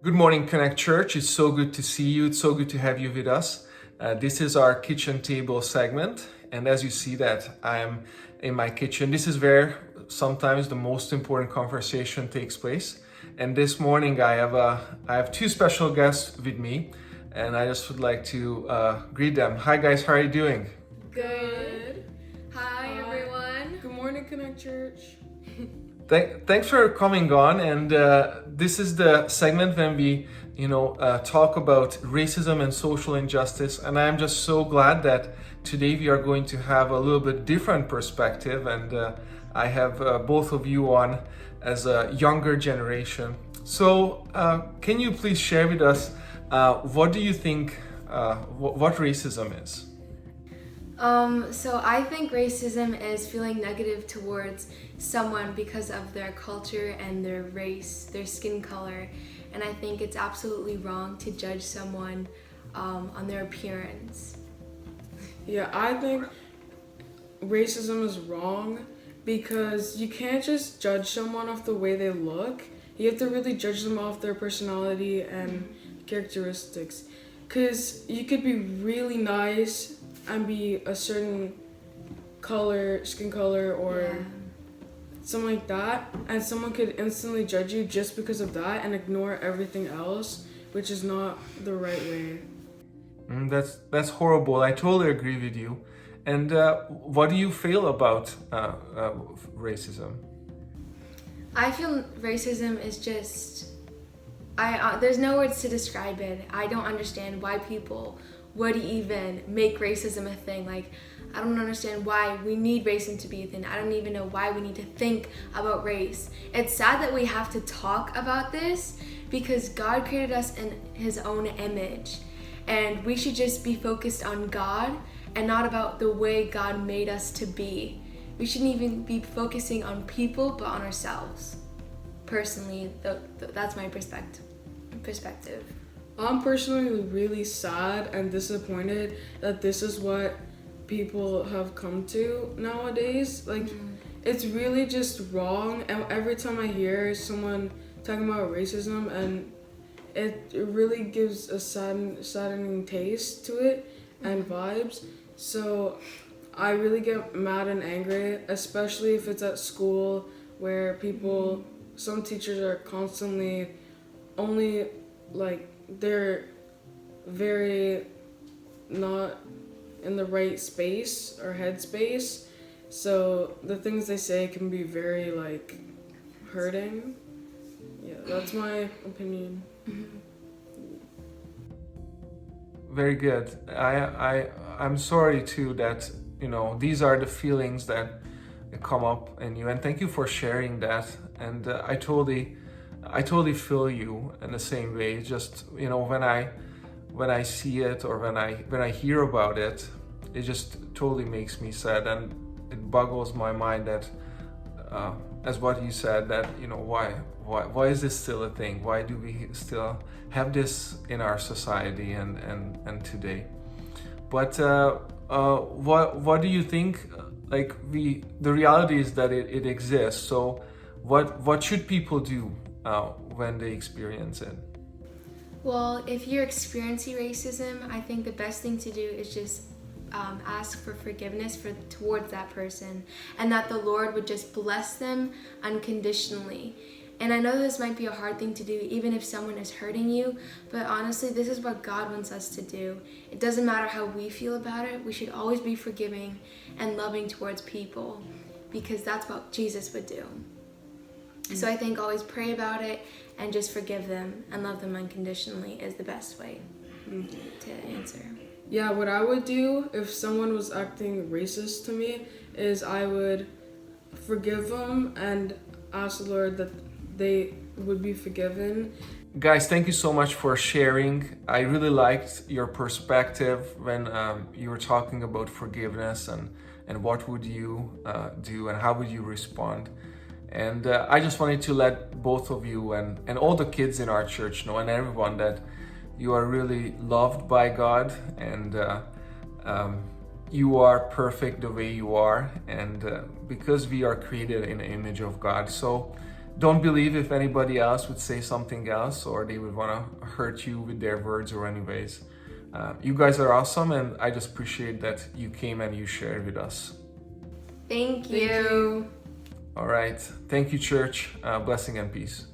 Good morning, Connect Church. It's so good to see you. It's so good to have you with us. This is our kitchen table segment. And as you see that I am in my kitchen, this is where sometimes the most important conversation takes place. And this morning I have two special guests with me, and I just would like to greet them. Hi guys, how are you doing? Good. Hi, everyone. Good morning, Connect Church. Thanks for coming on, and this is the segment when we, talk about racism and social injustice. And I'm just so glad that today we are going to have a little bit different perspective, and I have both of you on as a younger generation. So, can you please share with us what do you think what racism is? So I think racism is feeling negative towards someone because of their culture and their race, their skin color. And I think it's absolutely wrong to judge someone on their appearance. Yeah, I think racism is wrong because you can't just judge someone off the way they look. You have to really judge them off their personality and characteristics. Because you could be really nice and be a certain color, skin color, or something like that, and someone could instantly judge you just because of that and ignore everything else, which is not the right way. That's horrible. I totally agree with you. And what do you feel about racism? I feel racism is just, there's no words to describe it. I don't understand why people would even make racism a thing. Like, I don't understand why we need racism to be a thing. I don't even know why we need to think about race. It's sad that we have to talk about this because God created us in His own image, and we should just be focused on God and not about the way God made us to be. We shouldn't even be focusing on people but on ourselves. Personally, that's my perspective. I'm personally really sad and disappointed that this is what people have come to nowadays. Like, it's really just wrong. And every time I hear someone talking about racism, and it really gives a saddening taste to it and vibes. So I really get mad and angry, especially if it's at school where some teachers are constantly only they're very not in the right space or headspace, so the things they say can be very hurting. Yeah, that's my opinion. Very good. I'm sorry too that these are the feelings that come up in you, and thank you for sharing that. And I totally feel you in the same way. Just when I see it or when I hear about it, it just totally makes me sad, and it boggles my mind that as what you said, that why is this still a thing? Why do we still have this in our society and today? But what do you think? The reality is that it exists. So what should people do when they experience it? Well, if you're experiencing racism, I think the best thing to do is just ask for forgiveness towards that person, and that the Lord would just bless them unconditionally. And I know this might be a hard thing to do, even if someone is hurting you, but honestly, this is what God wants us to do. It doesn't matter how we feel about it. We should always be forgiving and loving towards people, because that's what Jesus would do. So I think always pray about it and just forgive them and love them unconditionally is the best way to answer. Yeah, what I would do if someone was acting racist to me is I would forgive them and ask the Lord that they would be forgiven. Guys, thank you so much for sharing. I really liked your perspective when you were talking about forgiveness and what would you do and how would you respond. And I just wanted to let both of you and all the kids in our church know, and everyone, that you are really loved by God, and you are perfect the way you are, and because we are created in the image of God. So don't believe if anybody else would say something else or they would want to hurt you with their words or anyways. You guys are awesome, and I just appreciate that you came and you shared with us. Thank Thank you. you. All right. Thank you, church. Blessing and peace.